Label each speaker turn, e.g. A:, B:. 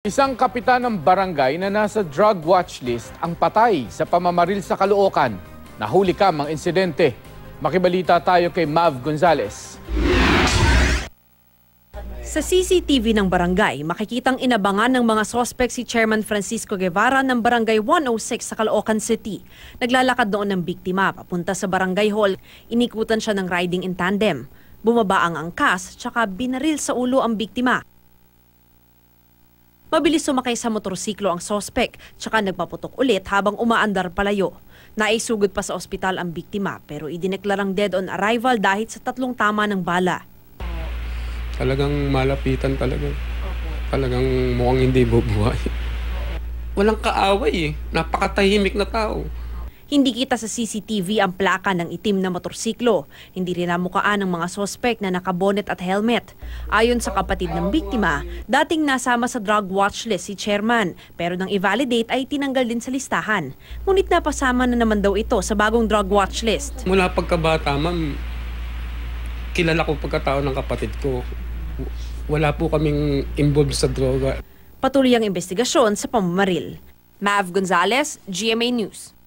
A: Isang kapitan ng barangay na nasa drug watch list ang patay sa pamamaril sa Caloocan. Nahuli kam ang insidente. Makibalita tayo kay Mav Gonzales.
B: Sa CCTV ng barangay, makikitang inabangan ng mga sospek si Chairman Francisco Guevara ng Barangay 106 sa Caloocan City. Naglalakad doon ng biktima papunta sa barangay hall. Inikutan siya ng riding in tandem. Bumaba ang angkas, tsaka binaril sa ulo ang biktima. Mabilis sumakay sa motorsiklo ang sospek, tsaka nagpaputok ulit habang umaandar palayo. Naisugod pa sa ospital ang biktima pero idineklarang dead on arrival dahil sa 3 tama ng bala.
C: Talagang malapitan talaga. Talagang mukhang hindi bubuhay. Walang kaaway eh. Napakatahimik na tao.
B: Hindi kita sa CCTV ang plaka ng itim na motorsiklo. Hindi rin namukaan ng mga sospek na nakabonet at helmet. Ayon sa kapatid ng biktima, dating nasama sa drug watch list si Chairman, pero nang i-validate ay tinanggal din sa listahan. Ngunit napasama na naman daw ito sa bagong drug watch list.
C: Mula pagkabata, ma'am, kilala ko pagkatao ng kapatid ko. Wala po kaming involved sa droga.
B: Patuloy ang investigasyon sa pamamaril. Mav Gonzales, GMA News.